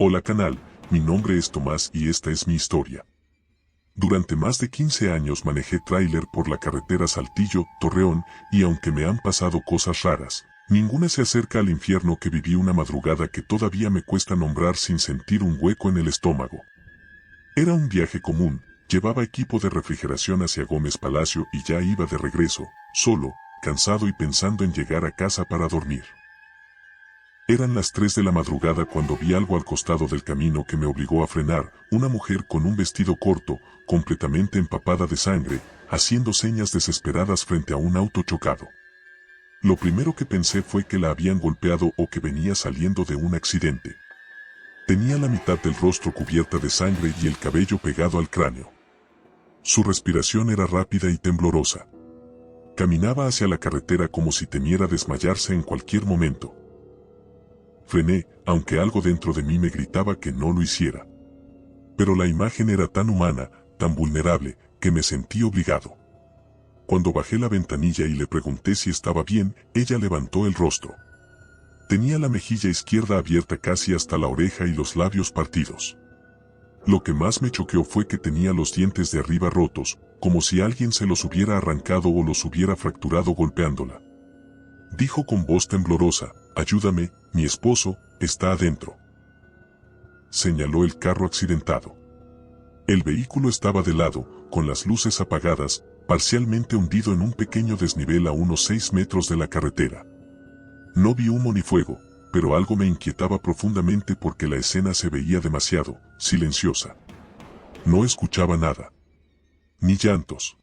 Hola canal, mi nombre es Tomás y esta es mi historia. Durante más de 15 años manejé tráiler por la carretera Saltillo-Torreón y aunque me han pasado cosas raras, ninguna se acerca al infierno que viví una madrugada que todavía me cuesta nombrar sin sentir un hueco en el estómago. Era un viaje común, llevaba equipo de refrigeración hacia Gómez Palacio y ya iba de regreso, solo, cansado y pensando en llegar a casa para dormir. Eran las 3 de la madrugada cuando vi algo al costado del camino que me obligó a frenar, una mujer con un vestido corto, completamente empapada de sangre, haciendo señas desesperadas frente a un auto chocado. Lo primero que pensé fue que la habían golpeado o que venía saliendo de un accidente. Tenía la mitad del rostro cubierta de sangre y el cabello pegado al cráneo. Su respiración era rápida y temblorosa. Caminaba hacia la carretera como si temiera desmayarse en cualquier momento. Frené, aunque algo dentro de mí me gritaba que no lo hiciera. Pero la imagen era tan humana, tan vulnerable, que me sentí obligado. Cuando bajé la ventanilla y le pregunté si estaba bien, ella levantó el rostro. Tenía la mejilla izquierda abierta casi hasta la oreja y los labios partidos. Lo que más me choqueó fue que tenía los dientes de arriba rotos, como si alguien se los hubiera arrancado o los hubiera fracturado golpeándola. Dijo con voz temblorosa: «Ayúdame, mi esposo está adentro». Señaló el carro accidentado. El vehículo estaba de lado, con las luces apagadas, parcialmente hundido en un pequeño desnivel a unos 6 metros de la carretera. No vi humo ni fuego, pero algo me inquietaba profundamente porque la escena se veía demasiado silenciosa. No escuchaba nada. Ni llantos.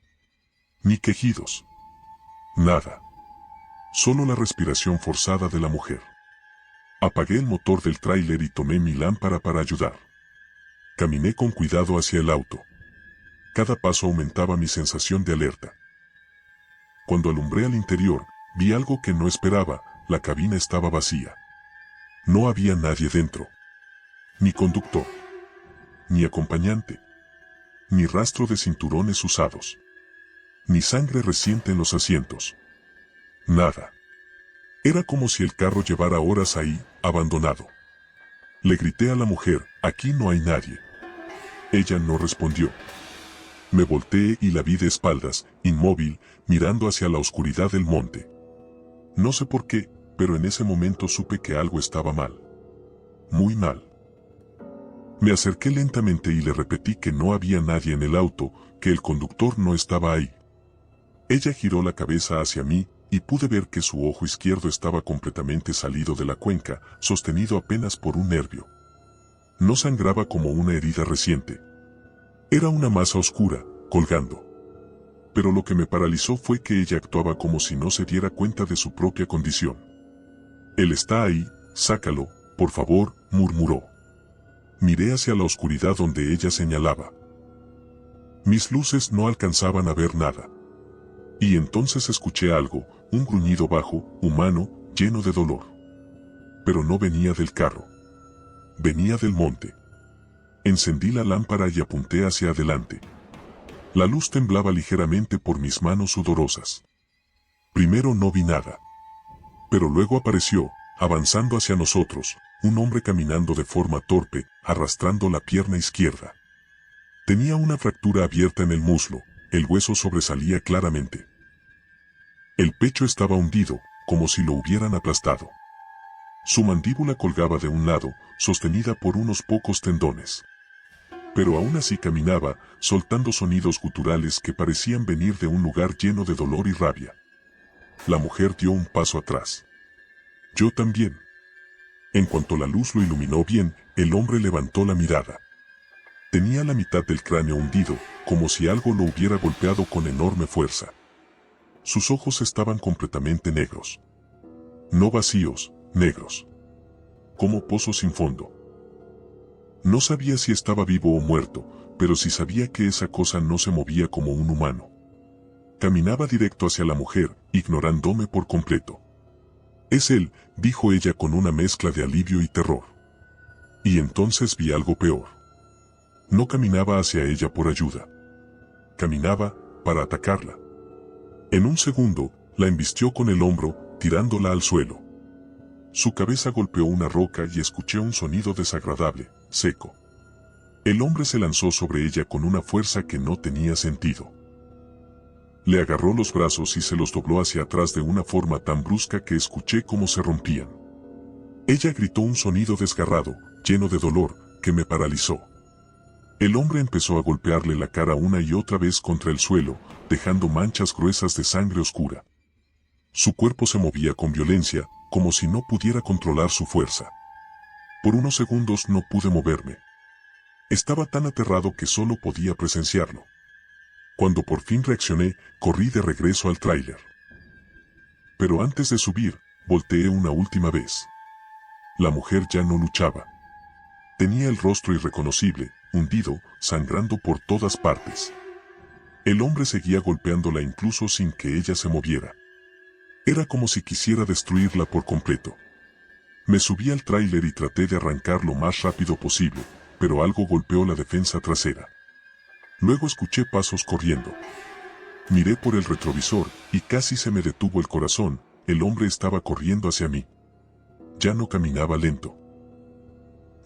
Ni quejidos. Nada. Solo la respiración forzada de la mujer. Apagué el motor del tráiler y tomé mi lámpara para ayudar. Caminé con cuidado hacia el auto. Cada paso aumentaba mi sensación de alerta. Cuando alumbré al interior, vi algo que no esperaba: la cabina estaba vacía. No había nadie dentro. Ni conductor. Ni acompañante. Ni rastro de cinturones usados. Ni sangre reciente en los asientos. Nada. Era como si el carro llevara horas ahí, abandonado. Le grité a la mujer: «Aquí no hay nadie». Ella no respondió. Me volteé y la vi de espaldas, inmóvil, mirando hacia la oscuridad del monte. No sé por qué, pero en ese momento supe que algo estaba mal. Muy mal. Me acerqué lentamente y le repetí que no había nadie en el auto, que el conductor no estaba ahí. Ella giró la cabeza hacia mí, y pude ver que su ojo izquierdo estaba completamente salido de la cuenca, sostenido apenas por un nervio. No sangraba como una herida reciente. Era una masa oscura, colgando. Pero lo que me paralizó fue que ella actuaba como si no se diera cuenta de su propia condición. «Él está ahí, sácalo, por favor», murmuró. Miré hacia la oscuridad donde ella señalaba. Mis luces no alcanzaban a ver nada. Y entonces escuché algo, un gruñido bajo, humano, lleno de dolor. Pero no venía del carro. Venía del monte. Encendí la lámpara y apunté hacia adelante. La luz temblaba ligeramente por mis manos sudorosas. Primero no vi nada. Pero luego apareció, avanzando hacia nosotros, un hombre caminando de forma torpe, arrastrando la pierna izquierda. Tenía una fractura abierta en el muslo, el hueso sobresalía claramente. El pecho estaba hundido, como si lo hubieran aplastado. Su mandíbula colgaba de un lado, sostenida por unos pocos tendones. Pero aún así caminaba, soltando sonidos guturales que parecían venir de un lugar lleno de dolor y rabia. La mujer dio un paso atrás. Yo también. En cuanto la luz lo iluminó bien, el hombre levantó la mirada. Tenía la mitad del cráneo hundido, como si algo lo hubiera golpeado con enorme fuerza. Sus ojos estaban completamente negros. No vacíos, negros. Como pozos sin fondo. No sabía si estaba vivo o muerto, pero sí sabía que esa cosa no se movía como un humano. Caminaba directo hacia la mujer, ignorándome por completo. «Es él», dijo ella con una mezcla de alivio y terror. Y entonces vi algo peor. No caminaba hacia ella por ayuda. Caminaba para atacarla. En un segundo, la embistió con el hombro, tirándola al suelo. Su cabeza golpeó una roca y escuché un sonido desagradable, seco. El hombre se lanzó sobre ella con una fuerza que no tenía sentido. Le agarró los brazos y se los dobló hacia atrás de una forma tan brusca que escuché cómo se rompían. Ella gritó un sonido desgarrado, lleno de dolor, que me paralizó. El hombre empezó a golpearle la cara una y otra vez contra el suelo, dejando manchas gruesas de sangre oscura. Su cuerpo se movía con violencia, como si no pudiera controlar su fuerza. Por unos segundos no pude moverme. Estaba tan aterrado que solo podía presenciarlo. Cuando por fin reaccioné, corrí de regreso al tráiler. Pero antes de subir, volteé una última vez. La mujer ya no luchaba. Tenía el rostro irreconocible, hundido, sangrando por todas partes. El hombre seguía golpeándola incluso sin que ella se moviera. Era como si quisiera destruirla por completo. Me subí al tráiler y traté de arrancar lo más rápido posible, pero algo golpeó la defensa trasera. Luego escuché pasos corriendo. Miré por el retrovisor y casi se me detuvo el corazón. El hombre estaba corriendo hacia mí. Ya no caminaba lento.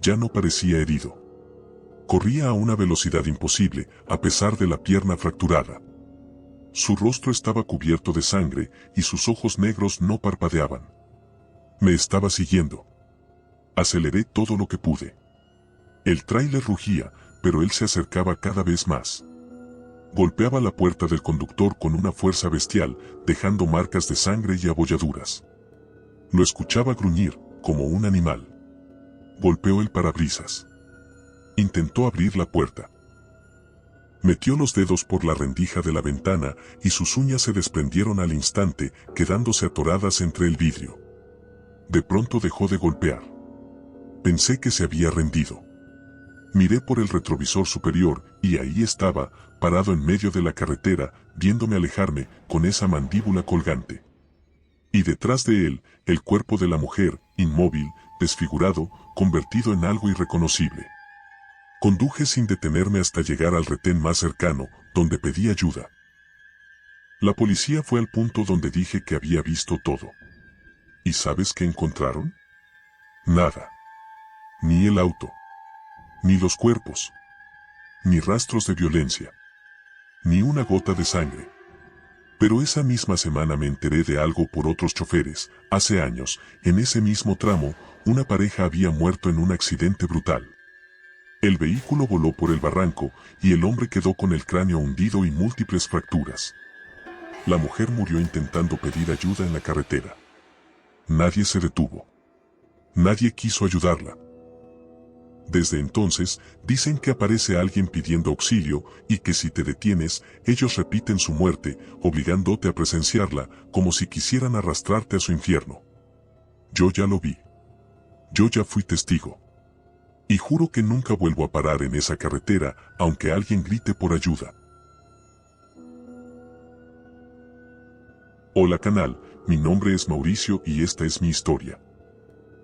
Ya no parecía herido. Corría a una velocidad imposible, a pesar de la pierna fracturada. Su rostro estaba cubierto de sangre y sus ojos negros no parpadeaban. Me estaba siguiendo. Aceleré todo lo que pude. El tráiler rugía, pero él se acercaba cada vez más. Golpeaba la puerta del conductor con una fuerza bestial, dejando marcas de sangre y abolladuras. Lo escuchaba gruñir, como un animal. Golpeó el parabrisas. Intentó abrir la puerta. Metió los dedos por la rendija de la ventana y sus uñas se desprendieron al instante, quedándose atoradas entre el vidrio. De pronto dejó de golpear. Pensé que se había rendido. Miré por el retrovisor superior y ahí estaba, parado en medio de la carretera, viéndome alejarme, con esa mandíbula colgante. Y detrás de él, el cuerpo de la mujer, inmóvil, desfigurado, convertido en algo irreconocible. Conduje sin detenerme hasta llegar al retén más cercano, donde pedí ayuda. La policía fue al punto donde dije que había visto todo. ¿Y sabes qué encontraron? Nada. Ni el auto. Ni los cuerpos. Ni rastros de violencia. Ni una gota de sangre. Pero esa misma semana me enteré de algo por otros choferes. Hace años, en ese mismo tramo, una pareja había muerto en un accidente brutal. El vehículo voló por el barranco y el hombre quedó con el cráneo hundido y múltiples fracturas. La mujer murió intentando pedir ayuda en la carretera. Nadie se detuvo. Nadie quiso ayudarla. Desde entonces, dicen que aparece alguien pidiendo auxilio y que si te detienes, ellos repiten su muerte, obligándote a presenciarla, como si quisieran arrastrarte a su infierno. Yo ya lo vi. Yo ya fui testigo. Y juro que nunca vuelvo a parar en esa carretera, aunque alguien grite por ayuda. Hola canal, mi nombre es Mauricio y esta es mi historia.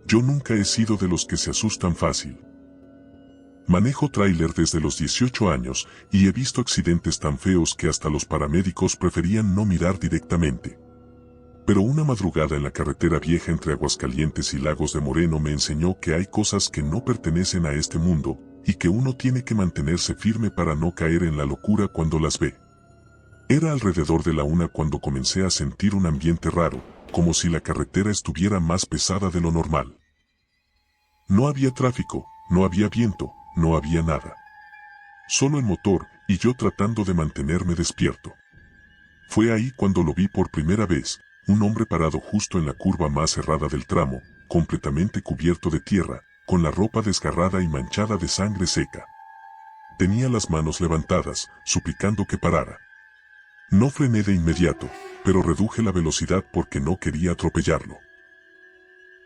Yo nunca he sido de los que se asustan fácil. Manejo tráiler desde los 18 años y he visto accidentes tan feos que hasta los paramédicos preferían no mirar directamente. Pero una madrugada en la carretera vieja entre Aguascalientes y Lagos de Moreno me enseñó que hay cosas que no pertenecen a este mundo y que uno tiene que mantenerse firme para no caer en la locura cuando las ve. Era alrededor de la 1 cuando comencé a sentir un ambiente raro, como si la carretera estuviera más pesada de lo normal. No había tráfico, no había viento, no había nada. Solo el motor y yo tratando de mantenerme despierto. Fue ahí cuando lo vi por primera vez, un hombre parado justo en la curva más cerrada del tramo, completamente cubierto de tierra, con la ropa desgarrada y manchada de sangre seca. Tenía las manos levantadas, suplicando que parara. No frené de inmediato, pero reduje la velocidad porque no quería atropellarlo.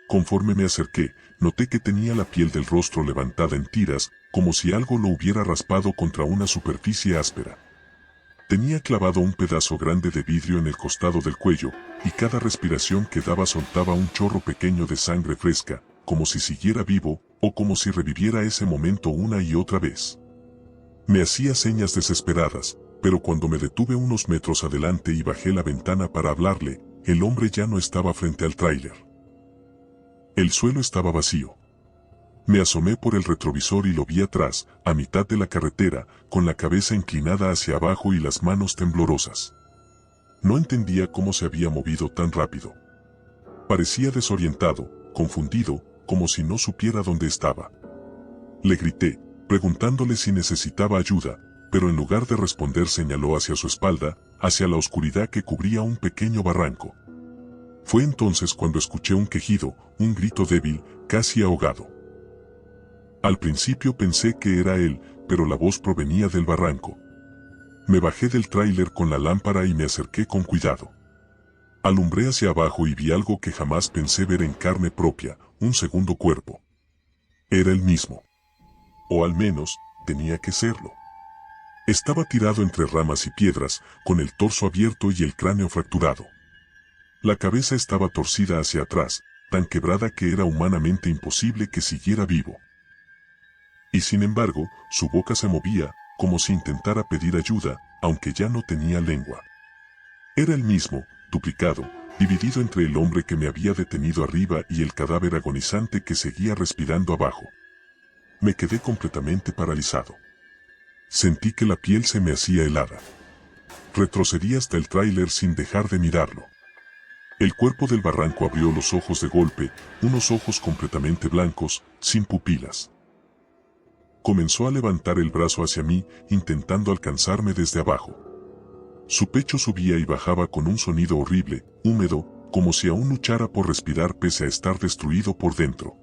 Conforme me acerqué, noté que tenía la piel del rostro levantada en tiras, como si algo lo hubiera raspado contra una superficie áspera. Tenía clavado un pedazo grande de vidrio en el costado del cuello, y cada respiración que daba soltaba un chorro pequeño de sangre fresca, como si siguiera vivo, o como si reviviera ese momento una y otra vez. Me hacía señas desesperadas, pero cuando me detuve unos metros adelante y bajé la ventana para hablarle, el hombre ya no estaba frente al tráiler. El suelo estaba vacío. Me asomé por el retrovisor y lo vi atrás, a mitad de la carretera, con la cabeza inclinada hacia abajo y las manos temblorosas. No entendía cómo se había movido tan rápido. Parecía desorientado, confundido, como si no supiera dónde estaba. Le grité, preguntándole si necesitaba ayuda, pero en lugar de responder señaló hacia su espalda, hacia la oscuridad que cubría un pequeño barranco. Fue entonces cuando escuché un quejido, un grito débil, casi ahogado. Al principio pensé que era él, pero la voz provenía del barranco. Me bajé del tráiler con la lámpara y me acerqué con cuidado. Alumbré hacia abajo y vi algo que jamás pensé ver en carne propia, un segundo cuerpo. Era el mismo. O al menos, tenía que serlo. Estaba tirado entre ramas y piedras, con el torso abierto y el cráneo fracturado. La cabeza estaba torcida hacia atrás, tan quebrada que era humanamente imposible que siguiera vivo. Y sin embargo, su boca se movía, como si intentara pedir ayuda, aunque ya no tenía lengua. Era el mismo, duplicado, dividido entre el hombre que me había detenido arriba y el cadáver agonizante que seguía respirando abajo. Me quedé completamente paralizado. Sentí que la piel se me hacía helada. Retrocedí hasta el tráiler sin dejar de mirarlo. El cuerpo del barranco abrió los ojos de golpe, unos ojos completamente blancos, sin pupilas. Comenzó a levantar el brazo hacia mí, intentando alcanzarme desde abajo. Su pecho subía y bajaba con un sonido horrible, húmedo, como si aún luchara por respirar pese a estar destruido por dentro.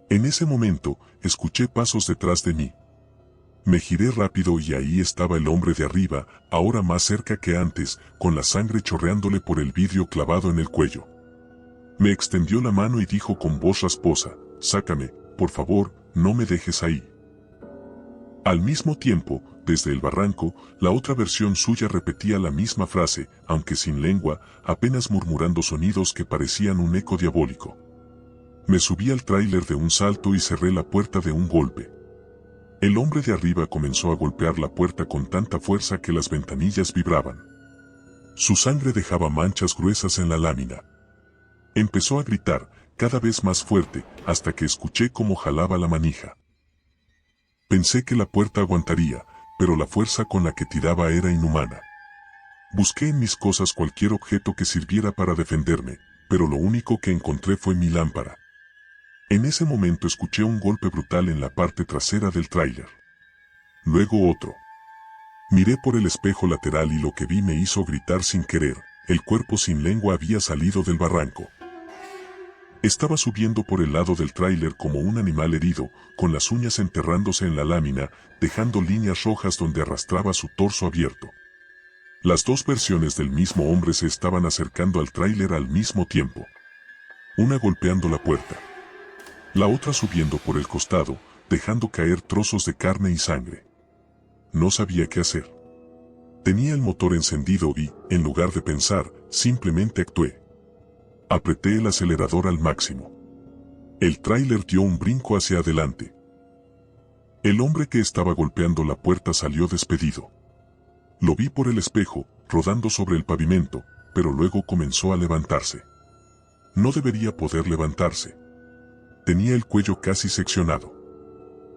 En ese momento, escuché pasos detrás de mí. Me giré rápido y ahí estaba el hombre de arriba, ahora más cerca que antes, con la sangre chorreándole por el vidrio clavado en el cuello. Me extendió la mano y dijo con voz rasposa, «Sácame, por favor, no me dejes ahí». Al mismo tiempo, desde el barranco, la otra versión suya repetía la misma frase, aunque sin lengua, apenas murmurando sonidos que parecían un eco diabólico. Me subí al tráiler de un salto y cerré la puerta de un golpe. El hombre de arriba comenzó a golpear la puerta con tanta fuerza que las ventanillas vibraban. Su sangre dejaba manchas gruesas en la lámina. Empezó a gritar, cada vez más fuerte, hasta que escuché cómo jalaba la manija. Pensé que la puerta aguantaría, pero la fuerza con la que tiraba era inhumana. Busqué en mis cosas cualquier objeto que sirviera para defenderme, pero lo único que encontré fue mi lámpara. En ese momento escuché un golpe brutal en la parte trasera del tráiler. Luego otro. Miré por el espejo lateral y lo que vi me hizo gritar sin querer. El cuerpo sin lengua había salido del barranco. Estaba subiendo por el lado del tráiler como un animal herido, con las uñas enterrándose en la lámina, dejando líneas rojas donde arrastraba su torso abierto. Las dos versiones del mismo hombre se estaban acercando al tráiler al mismo tiempo. Una golpeando la puerta. La otra subiendo por el costado, dejando caer trozos de carne y sangre. No sabía qué hacer. Tenía el motor encendido y, en lugar de pensar, simplemente actué. Apreté el acelerador al máximo. El tráiler dio un brinco hacia adelante. El hombre que estaba golpeando la puerta salió despedido. Lo vi por el espejo, rodando sobre el pavimento, pero luego comenzó a levantarse. No debería poder levantarse. Tenía el cuello casi seccionado.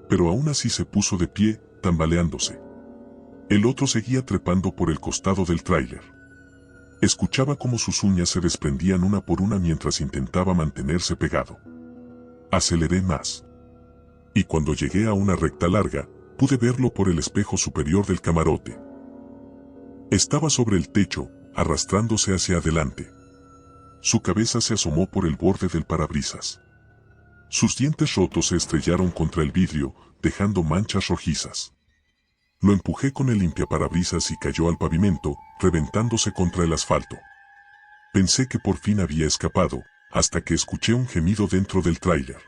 Pero aún así se puso de pie, tambaleándose. El otro seguía trepando por el costado del tráiler. Escuchaba cómo sus uñas se desprendían una por una mientras intentaba mantenerse pegado. Aceleré más. Y cuando llegué a una recta larga, pude verlo por el espejo superior del camarote. Estaba sobre el techo, arrastrándose hacia adelante. Su cabeza se asomó por el borde del parabrisas. Sus dientes rotos se estrellaron contra el vidrio, dejando manchas rojizas. Lo empujé con el limpiaparabrisas y cayó al pavimento, reventándose contra el asfalto. Pensé que por fin había escapado, hasta que escuché un gemido dentro del tráiler.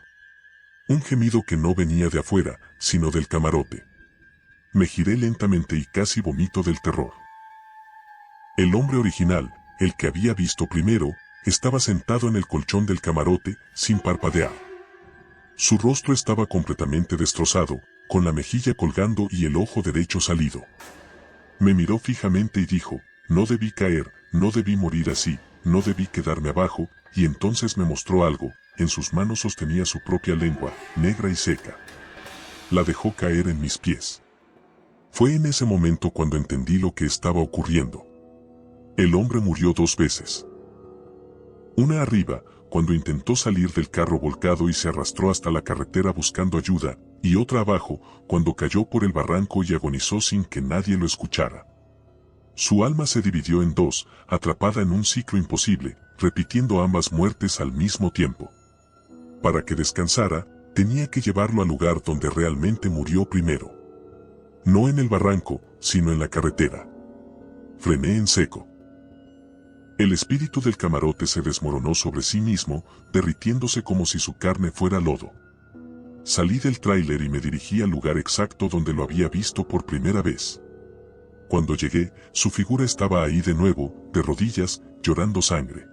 Un gemido que no venía de afuera, sino del camarote. Me giré lentamente y casi vomito del terror. El hombre original, el que había visto primero, estaba sentado en el colchón del camarote, sin parpadear. Su rostro estaba completamente destrozado, con la mejilla colgando y el ojo derecho salido. Me miró fijamente y dijo, no debí caer, no debí morir así, no debí quedarme abajo, y entonces me mostró algo. En sus manos sostenía su propia lengua, negra y seca. La dejó caer en mis pies. Fue en ese momento cuando entendí lo que estaba ocurriendo. El hombre murió 2 veces. Una arriba, cuando intentó salir del carro volcado y se arrastró hasta la carretera buscando ayuda, y otra abajo, cuando cayó por el barranco y agonizó sin que nadie lo escuchara. Su alma se dividió en 2, atrapada en un ciclo imposible, repitiendo ambas muertes al mismo tiempo. Para que descansara, tenía que llevarlo al lugar donde realmente murió primero. No en el barranco, sino en la carretera. Frené en seco. El espíritu del camarote se desmoronó sobre sí mismo, derritiéndose como si su carne fuera lodo. Salí del tráiler y me dirigí al lugar exacto donde lo había visto por primera vez. Cuando llegué, su figura estaba ahí de nuevo, de rodillas, llorando sangre.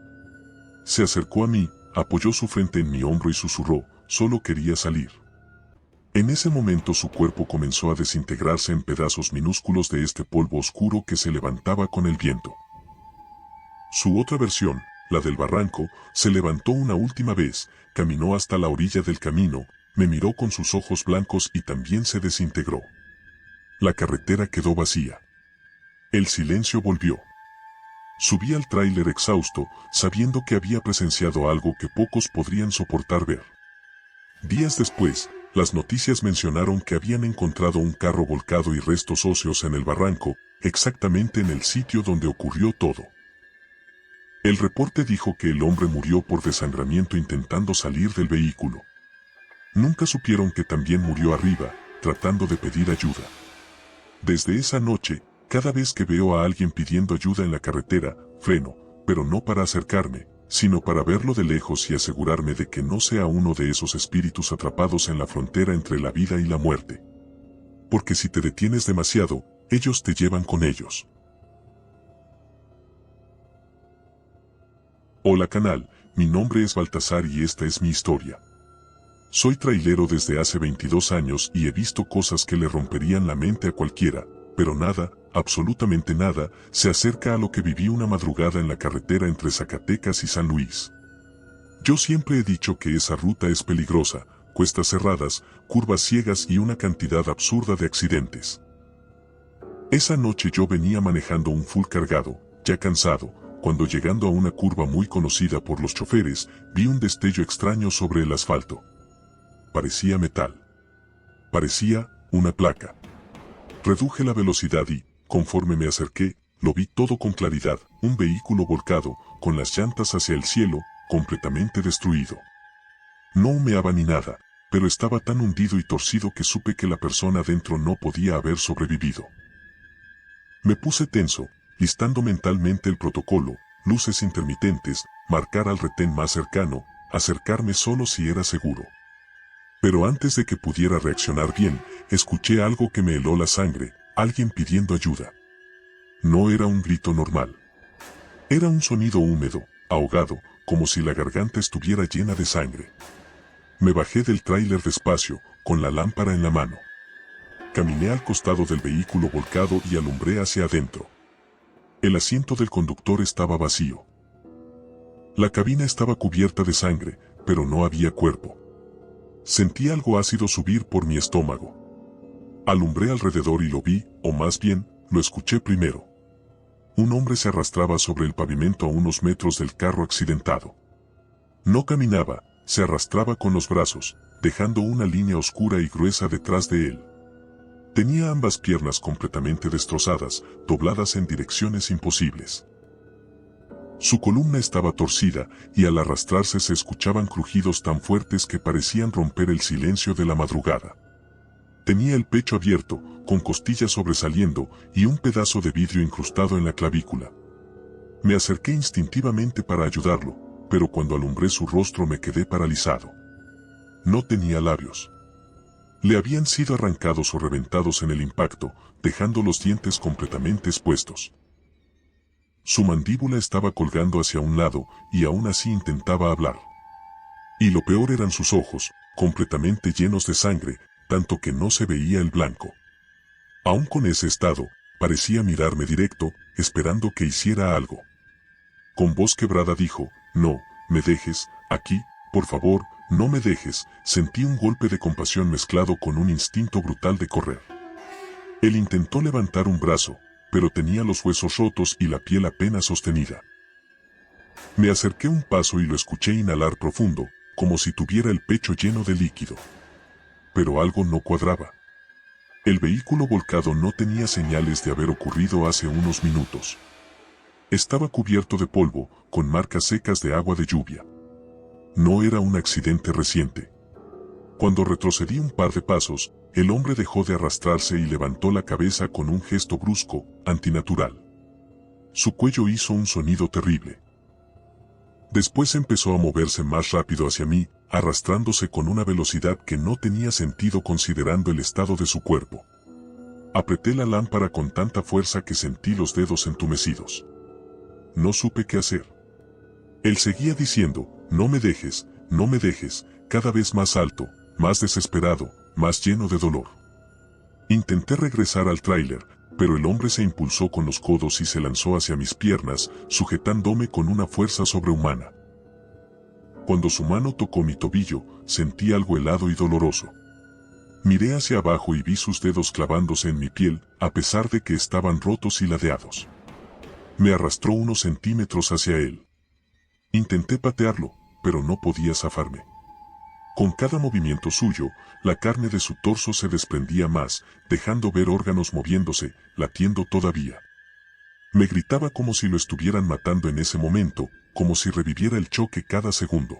Se acercó a mí, apoyó su frente en mi hombro y susurró, solo quería salir. En ese momento su cuerpo comenzó a desintegrarse en pedazos minúsculos de este polvo oscuro que se levantaba con el viento. Su otra versión, la del barranco, se levantó una última vez, caminó hasta la orilla del camino, me miró con sus ojos blancos y también se desintegró. La carretera quedó vacía. El silencio volvió. Subí al tráiler exhausto, sabiendo que había presenciado algo que pocos podrían soportar ver. Días después, las noticias mencionaron que habían encontrado un carro volcado y restos óseos en el barranco, exactamente en el sitio donde ocurrió todo. El reporte dijo que el hombre murió por desangramiento intentando salir del vehículo. Nunca supieron que también murió arriba, tratando de pedir ayuda. Desde esa noche, cada vez que veo a alguien pidiendo ayuda en la carretera, freno, pero no para acercarme, sino para verlo de lejos y asegurarme de que no sea uno de esos espíritus atrapados en la frontera entre la vida y la muerte. Porque si te detienes demasiado, ellos te llevan con ellos. Hola canal, mi nombre es Baltasar y esta es mi historia. Soy trailero desde hace 22 años y he visto cosas que le romperían la mente a cualquiera, pero nada, absolutamente nada, se acerca a lo que viví una madrugada en la carretera entre Zacatecas y San Luis. Yo siempre he dicho que esa ruta es peligrosa, cuestas cerradas, curvas ciegas y una cantidad absurda de accidentes. Esa noche yo venía manejando un full cargado, ya cansado, cuando llegando a una curva muy conocida por los choferes, vi un destello extraño sobre el asfalto. Parecía metal. Parecía una placa. Reduje la velocidad y, conforme me acerqué, lo vi todo con claridad, un vehículo volcado, con las llantas hacia el cielo, completamente destruido. No humeaba ni nada, pero estaba tan hundido y torcido que supe que la persona dentro no podía haber sobrevivido. Me puse tenso, listando mentalmente el protocolo, luces intermitentes, marcar al retén más cercano, acercarme solo si era seguro. Pero antes de que pudiera reaccionar bien, escuché algo que me heló la sangre, alguien pidiendo ayuda. No era un grito normal. Era un sonido húmedo, ahogado, como si la garganta estuviera llena de sangre. Me bajé del tráiler despacio, con la lámpara en la mano. Caminé al costado del vehículo volcado y alumbré hacia adentro. El asiento del conductor estaba vacío. La cabina estaba cubierta de sangre, pero no había cuerpo. Sentí algo ácido subir por mi estómago. Alumbré alrededor y lo vi, o más bien, lo escuché primero. Un hombre se arrastraba sobre el pavimento a unos metros del carro accidentado. No caminaba, se arrastraba con los brazos, dejando una línea oscura y gruesa detrás de él. Tenía ambas piernas completamente destrozadas, dobladas en direcciones imposibles. Su columna estaba torcida, y al arrastrarse se escuchaban crujidos tan fuertes que parecían romper el silencio de la madrugada. Tenía el pecho abierto, con costillas sobresaliendo, y un pedazo de vidrio incrustado en la clavícula. Me acerqué instintivamente para ayudarlo, pero cuando alumbré su rostro me quedé paralizado. No tenía labios. Le habían sido arrancados o reventados en el impacto, dejando los dientes completamente expuestos. Su mandíbula estaba colgando hacia un lado, y aún así intentaba hablar. Y lo peor eran sus ojos, completamente llenos de sangre, tanto que no se veía el blanco. Aún con ese estado, parecía mirarme directo, esperando que hiciera algo. Con voz quebrada dijo, no, me dejes, aquí, por favor, no me dejes. Sentí un golpe de compasión mezclado con un instinto brutal de correr. Él intentó levantar un brazo, pero tenía los huesos rotos y la piel apenas sostenida. Me acerqué un paso y lo escuché inhalar profundo, como si tuviera el pecho lleno de líquido. Pero algo no cuadraba. El vehículo volcado no tenía señales de haber ocurrido hace unos minutos. Estaba cubierto de polvo, con marcas secas de agua de lluvia. No era un accidente reciente. Cuando retrocedí un par de pasos, el hombre dejó de arrastrarse y levantó la cabeza con un gesto brusco, antinatural. Su cuello hizo un sonido terrible. Después empezó a moverse más rápido hacia mí, arrastrándose con una velocidad que no tenía sentido considerando el estado de su cuerpo. Apreté la lámpara con tanta fuerza que sentí los dedos entumecidos. No supe qué hacer. Él seguía diciendo, no me dejes, cada vez más alto, más desesperado, más lleno de dolor. Intenté regresar al tráiler, pero el hombre se impulsó con los codos y se lanzó hacia mis piernas, sujetándome con una fuerza sobrehumana. Cuando su mano tocó mi tobillo, sentí algo helado y doloroso. Miré hacia abajo y vi sus dedos clavándose en mi piel, a pesar de que estaban rotos y ladeados. Me arrastró unos centímetros hacia él. Intenté patearlo, pero no podía zafarme. Con cada movimiento suyo, la carne de su torso se desprendía más, dejando ver órganos moviéndose, latiendo todavía. Me gritaba como si lo estuvieran matando en ese momento, como si reviviera el choque cada segundo.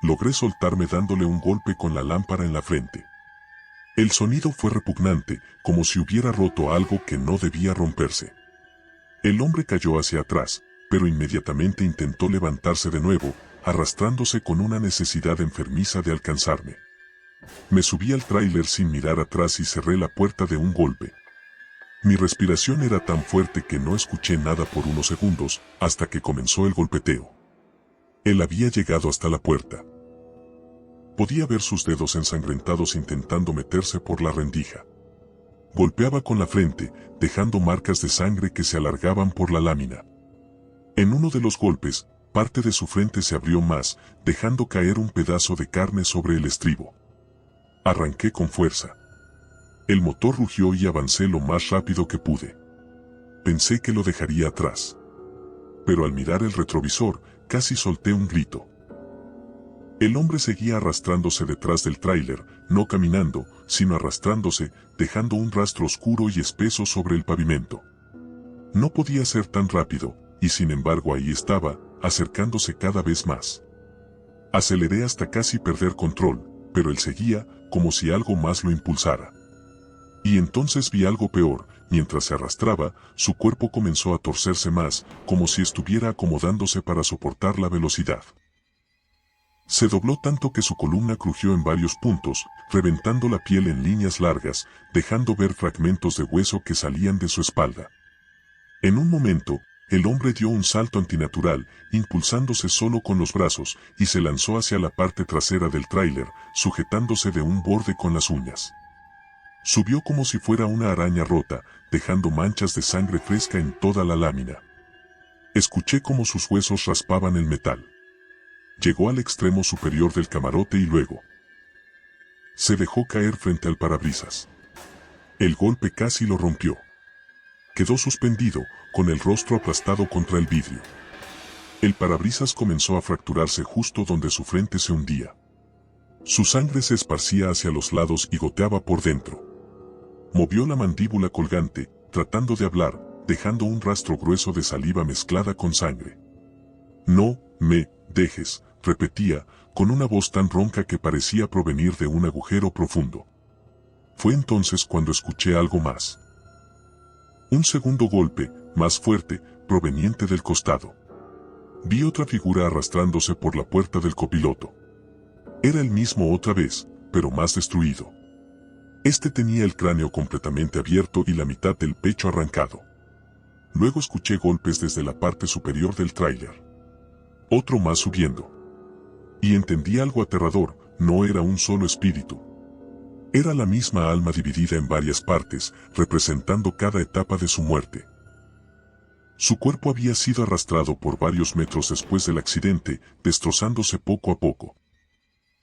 Logré soltarme dándole un golpe con la lámpara en la frente. El sonido fue repugnante, como si hubiera roto algo que no debía romperse. El hombre cayó hacia atrás, pero inmediatamente intentó levantarse de nuevo, arrastrándose con una necesidad enfermiza de alcanzarme. Me subí al tráiler sin mirar atrás y cerré la puerta de un golpe. Mi respiración era tan fuerte que no escuché nada por unos segundos, hasta que comenzó el golpeteo. Él había llegado hasta la puerta. Podía ver sus dedos ensangrentados intentando meterse por la rendija. Golpeaba con la frente, dejando marcas de sangre que se alargaban por la lámina. En uno de los golpes, parte de su frente se abrió más, dejando caer un pedazo de carne sobre el estribo. Arranqué con fuerza. El motor rugió y avancé lo más rápido que pude. Pensé que lo dejaría atrás. Pero al mirar el retrovisor, casi solté un grito. El hombre seguía arrastrándose detrás del tráiler, no caminando, sino arrastrándose, dejando un rastro oscuro y espeso sobre el pavimento. No podía ser tan rápido, y sin embargo ahí estaba, acercándose cada vez más. Aceleré hasta casi perder control, pero él seguía, como si algo más lo impulsara. Y entonces vi algo peor. Mientras se arrastraba, su cuerpo comenzó a torcerse más, como si estuviera acomodándose para soportar la velocidad. Se dobló tanto que su columna crujió en varios puntos, reventando la piel en líneas largas, dejando ver fragmentos de hueso que salían de su espalda. En un momento, el hombre dio un salto antinatural, impulsándose solo con los brazos, y se lanzó hacia la parte trasera del tráiler, sujetándose de un borde con las uñas. Subió como si fuera una araña rota, dejando manchas de sangre fresca en toda la lámina. Escuché cómo sus huesos raspaban el metal. Llegó al extremo superior del camarote y luego se dejó caer frente al parabrisas. El golpe casi lo rompió. Quedó suspendido, con el rostro aplastado contra el vidrio. El parabrisas comenzó a fracturarse justo donde su frente se hundía. Su sangre se esparcía hacia los lados y goteaba por dentro. Movió la mandíbula colgante, tratando de hablar, dejando un rastro grueso de saliva mezclada con sangre. No me dejes, repetía, con una voz tan ronca que parecía provenir de un agujero profundo. Fue entonces cuando escuché algo más. Un segundo golpe, más fuerte, proveniente del costado. Vi otra figura arrastrándose por la puerta del copiloto. Era el mismo otra vez, pero más destruido. Este tenía el cráneo completamente abierto y la mitad del pecho arrancado. Luego escuché golpes desde la parte superior del tráiler. Otro más subiendo. Y entendí algo aterrador, no era un solo espíritu. Era la misma alma dividida en varias partes, representando cada etapa de su muerte. Su cuerpo había sido arrastrado por varios metros después del accidente, destrozándose poco a poco.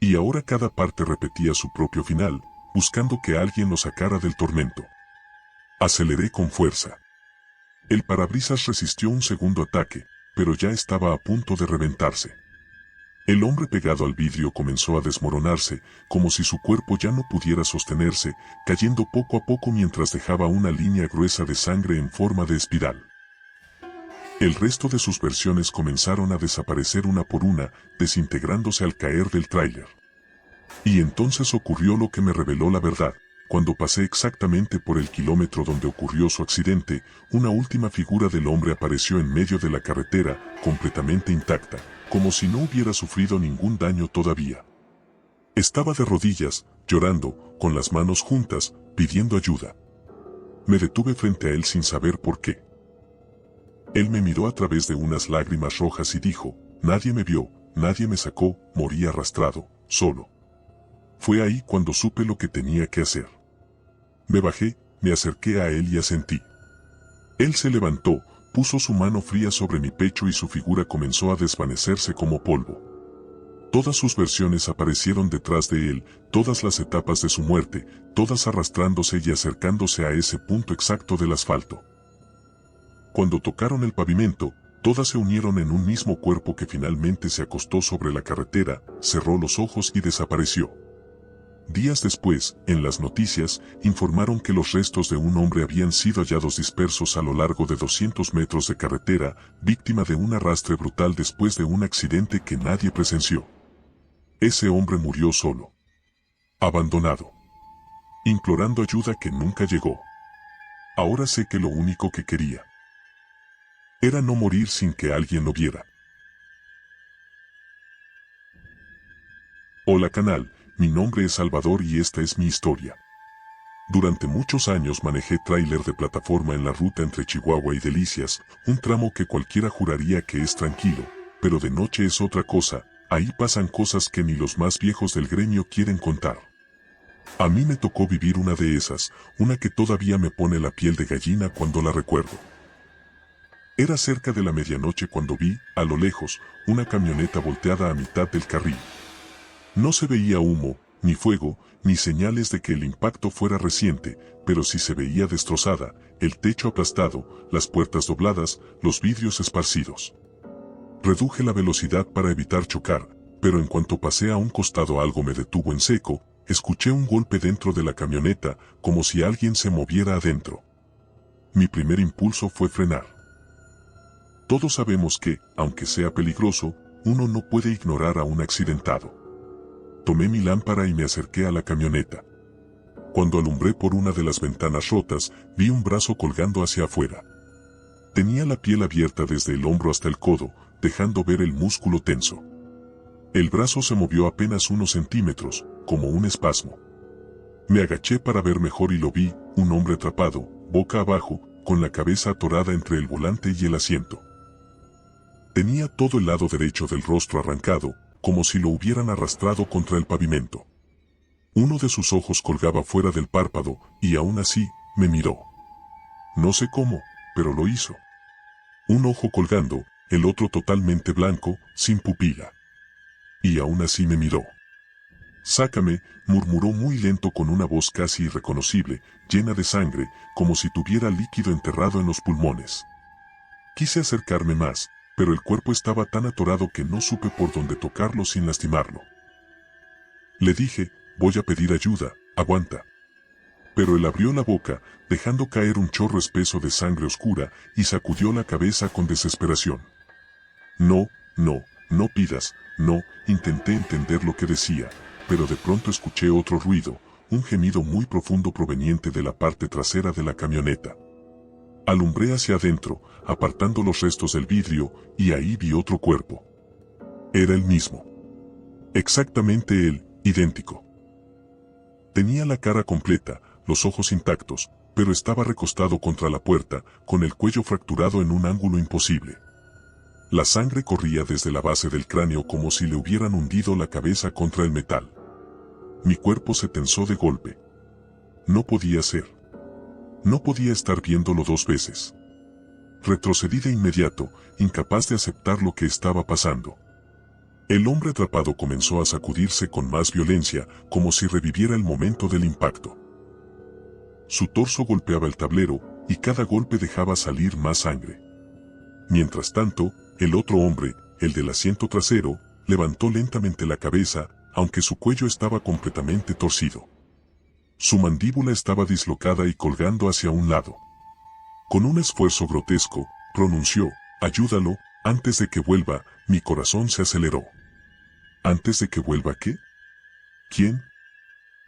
Y ahora cada parte repetía su propio final, buscando que alguien lo sacara del tormento. Aceleré con fuerza. El parabrisas resistió un segundo ataque, pero ya estaba a punto de reventarse. El hombre pegado al vidrio comenzó a desmoronarse, como si su cuerpo ya no pudiera sostenerse, cayendo poco a poco mientras dejaba una línea gruesa de sangre en forma de espiral. El resto de sus versiones comenzaron a desaparecer una por una, desintegrándose al caer del tráiler. Y entonces ocurrió lo que me reveló la verdad. Cuando pasé exactamente por el kilómetro donde ocurrió su accidente, una última figura del hombre apareció en medio de la carretera, completamente intacta, como si no hubiera sufrido ningún daño todavía. Estaba de rodillas, llorando, con las manos juntas, pidiendo ayuda. Me detuve frente a él sin saber por qué. Él me miró a través de unas lágrimas rojas y dijo, nadie me vio, nadie me sacó, morí arrastrado, solo. Fue ahí cuando supe lo que tenía que hacer. Me bajé, me acerqué a él y asentí. Él se levantó, puso su mano fría sobre mi pecho y su figura comenzó a desvanecerse como polvo. Todas sus versiones aparecieron detrás de él, todas las etapas de su muerte, todas arrastrándose y acercándose a ese punto exacto del asfalto. Cuando tocaron el pavimento, todas se unieron en un mismo cuerpo que finalmente se acostó sobre la carretera, cerró los ojos y desapareció. Días después, en las noticias, informaron que los restos de un hombre habían sido hallados dispersos a lo largo de 200 metros de carretera, víctima de un arrastre brutal después de un accidente que nadie presenció. Ese hombre murió solo. Abandonado. Implorando ayuda que nunca llegó. Ahora sé que lo único que quería era no morir sin que alguien lo viera. Hola canal, mi nombre es Salvador y esta es mi historia. Durante muchos años manejé tráiler de plataforma en la ruta entre Chihuahua y Delicias, un tramo que cualquiera juraría que es tranquilo, pero de noche es otra cosa, ahí pasan cosas que ni los más viejos del gremio quieren contar. A mí me tocó vivir una de esas, una que todavía me pone la piel de gallina cuando la recuerdo. Era cerca de la medianoche cuando vi, a lo lejos, una camioneta volteada a mitad del carril. No se veía humo, ni fuego, ni señales de que el impacto fuera reciente, pero sí se veía destrozada, el techo aplastado, las puertas dobladas, los vidrios esparcidos. Reduje la velocidad para evitar chocar, pero en cuanto pasé a un costado algo me detuvo en seco, escuché un golpe dentro de la camioneta, como si alguien se moviera adentro. Mi primer impulso fue frenar. Todos sabemos que, aunque sea peligroso, uno no puede ignorar a un accidentado. Tomé mi lámpara y me acerqué a la camioneta. Cuando alumbré por una de las ventanas rotas, vi un brazo colgando hacia afuera. Tenía la piel abierta desde el hombro hasta el codo, dejando ver el músculo tenso. El brazo se movió apenas unos centímetros, como un espasmo. Me agaché para ver mejor y lo vi, un hombre atrapado, boca abajo, con la cabeza atorada entre el volante y el asiento. Tenía todo el lado derecho del rostro arrancado, como si lo hubieran arrastrado contra el pavimento. Uno de sus ojos colgaba fuera del párpado, y aún así, me miró. No sé cómo, pero lo hizo. Un ojo colgando, el otro totalmente blanco, sin pupila. Y aún así me miró. Sácame, murmuró muy lento con una voz casi irreconocible, llena de sangre, como si tuviera líquido enterrado en los pulmones. Quise acercarme más, pero el cuerpo estaba tan atorado que no supe por dónde tocarlo sin lastimarlo. Le dije, voy a pedir ayuda, aguanta. Pero él abrió la boca, dejando caer un chorro espeso de sangre oscura, y sacudió la cabeza con desesperación. No, no, no pidas, no, intenté entender lo que decía, pero de pronto escuché otro ruido, un gemido muy profundo proveniente de la parte trasera de la camioneta. Alumbré hacia adentro, apartando los restos del vidrio, y ahí vi otro cuerpo. Era el mismo. Exactamente él, idéntico. Tenía la cara completa, los ojos intactos, pero estaba recostado contra la puerta, con el cuello fracturado en un ángulo imposible. La sangre corría desde la base del cráneo como si le hubieran hundido la cabeza contra el metal. Mi cuerpo se tensó de golpe. No podía ser. No podía estar viéndolo dos veces. Retrocedí de inmediato, incapaz de aceptar lo que estaba pasando. El hombre atrapado comenzó a sacudirse con más violencia, como si reviviera el momento del impacto. Su torso golpeaba el tablero, y cada golpe dejaba salir más sangre. Mientras tanto, el otro hombre, el del asiento trasero, levantó lentamente la cabeza, aunque su cuello estaba completamente torcido. Su mandíbula estaba dislocada y colgando hacia un lado. Con un esfuerzo grotesco, pronunció, «Ayúdalo, antes de que vuelva». Mi corazón se aceleró. ¿Antes de que vuelva qué? ¿Quién?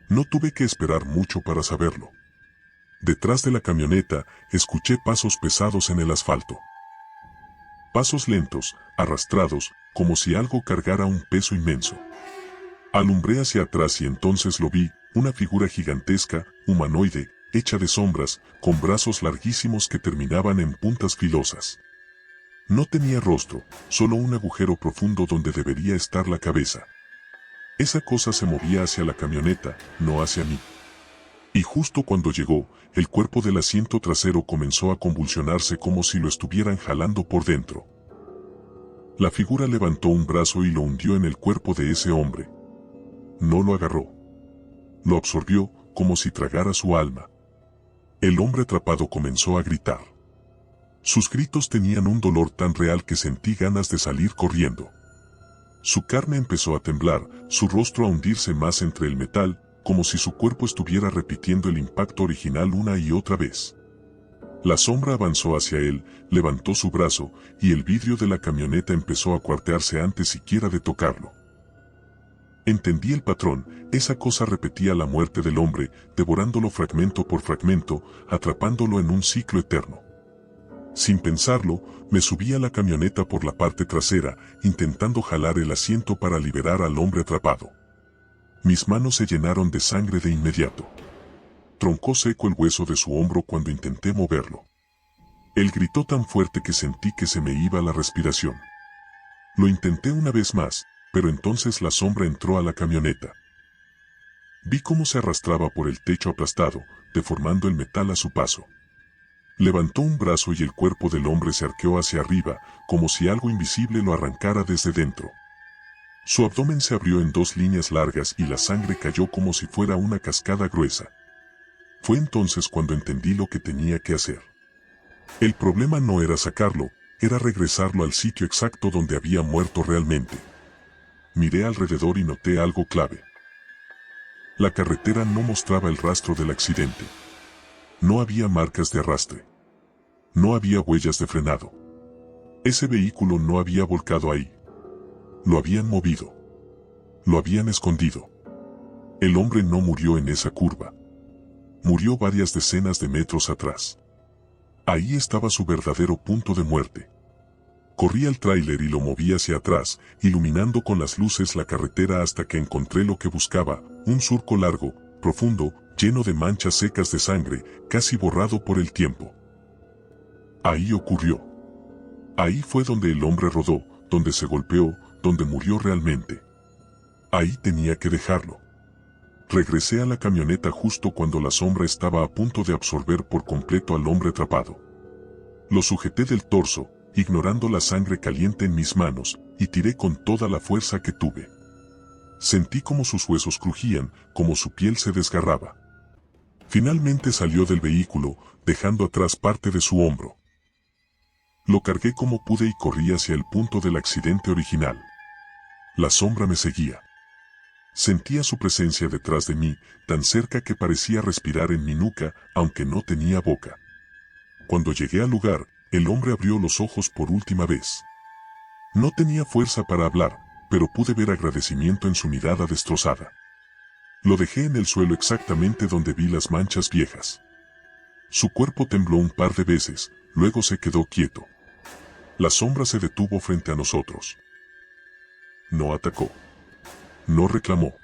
No tuve que esperar mucho para saberlo. Detrás de la camioneta, escuché pasos pesados en el asfalto. Pasos lentos, arrastrados, como si algo cargara un peso inmenso. Alumbré hacia atrás y entonces lo vi, una figura gigantesca, humanoide, hecha de sombras, con brazos larguísimos que terminaban en puntas filosas. No tenía rostro, solo un agujero profundo donde debería estar la cabeza. Esa cosa se movía hacia la camioneta, no hacia mí. Y justo cuando llegó, el cuerpo del asiento trasero comenzó a convulsionarse como si lo estuvieran jalando por dentro. La figura levantó un brazo y lo hundió en el cuerpo de ese hombre. No lo agarró. Lo absorbió, como si tragara su alma. El hombre atrapado comenzó a gritar. Sus gritos tenían un dolor tan real que sentí ganas de salir corriendo. Su carne empezó a temblar, su rostro a hundirse más entre el metal, como si su cuerpo estuviera repitiendo el impacto original una y otra vez. La sombra avanzó hacia él, levantó su brazo, y el vidrio de la camioneta empezó a cuartearse antes siquiera de tocarlo. Entendí el patrón, esa cosa repetía la muerte del hombre, devorándolo fragmento por fragmento, atrapándolo en un ciclo eterno. Sin pensarlo, me subí a la camioneta por la parte trasera, intentando jalar el asiento para liberar al hombre atrapado. Mis manos se llenaron de sangre de inmediato. Troncó seco el hueso de su hombro cuando intenté moverlo. Él gritó tan fuerte que sentí que se me iba la respiración. Lo intenté una vez más, pero entonces la sombra entró a la camioneta. Vi cómo se arrastraba por el techo aplastado, deformando el metal a su paso. Levantó un brazo y el cuerpo del hombre se arqueó hacia arriba, como si algo invisible lo arrancara desde dentro. Su abdomen se abrió en dos líneas largas y la sangre cayó como si fuera una cascada gruesa. Fue entonces cuando entendí lo que tenía que hacer. El problema no era sacarlo, era regresarlo al sitio exacto donde había muerto realmente. Miré alrededor y noté algo clave. La carretera no mostraba el rastro del accidente. No había marcas de arrastre. No había huellas de frenado. Ese vehículo no había volcado ahí. Lo habían movido. Lo habían escondido. El hombre no murió en esa curva. Murió varias decenas de metros atrás. Ahí estaba su verdadero punto de muerte. Corrí al tráiler y lo moví hacia atrás, iluminando con las luces la carretera hasta que encontré lo que buscaba, un surco largo, profundo, lleno de manchas secas de sangre, casi borrado por el tiempo. Ahí ocurrió. Ahí fue donde el hombre rodó, donde se golpeó, donde murió realmente. Ahí tenía que dejarlo. Regresé a la camioneta justo cuando la sombra estaba a punto de absorber por completo al hombre atrapado. Lo sujeté del torso, ignorando la sangre caliente en mis manos, y tiré con toda la fuerza que tuve. Sentí como sus huesos crujían, como su piel se desgarraba. Finalmente salió del vehículo, dejando atrás parte de su hombro. Lo cargué como pude y corrí hacia el punto del accidente original. La sombra me seguía. Sentía su presencia detrás de mí, tan cerca que parecía respirar en mi nuca, aunque no tenía boca. Cuando llegué al lugar, el hombre abrió los ojos por última vez. No tenía fuerza para hablar, pero pude ver agradecimiento en su mirada destrozada. Lo dejé en el suelo exactamente donde vi las manchas viejas. Su cuerpo tembló un par de veces, luego se quedó quieto. La sombra se detuvo frente a nosotros. No atacó. No reclamó.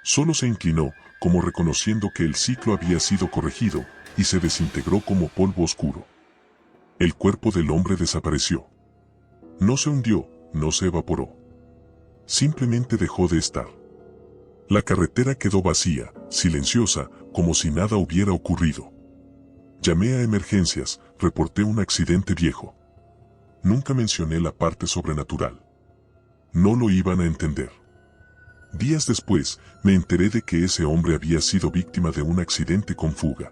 Solo se inclinó, como reconociendo que el ciclo había sido corregido, y se desintegró como polvo oscuro. El cuerpo del hombre desapareció. No se hundió, no se evaporó. Simplemente dejó de estar. La carretera quedó vacía, silenciosa, como si nada hubiera ocurrido. Llamé a emergencias, reporté un accidente viejo. Nunca mencioné la parte sobrenatural. No lo iban a entender. Días después, me enteré de que ese hombre había sido víctima de un accidente con fuga.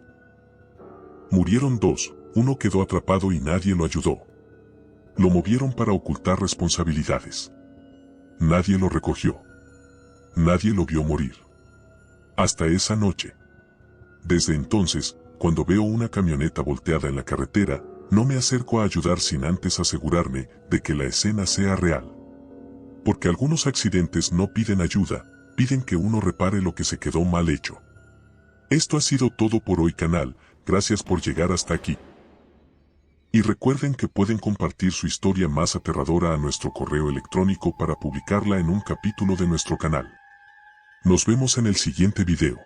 Murieron dos, uno quedó atrapado y nadie lo ayudó. Lo movieron para ocultar responsabilidades. Nadie lo recogió. Nadie lo vio morir. Hasta esa noche. Desde entonces, cuando veo una camioneta volteada en la carretera, no me acerco a ayudar sin antes asegurarme de que la escena sea real. Porque algunos accidentes no piden ayuda, piden que uno repare lo que se quedó mal hecho. Esto ha sido todo por hoy, canal, gracias por llegar hasta aquí. Y recuerden que pueden compartir su historia más aterradora a nuestro correo electrónico para publicarla en un capítulo de nuestro canal. Nos vemos en el siguiente video.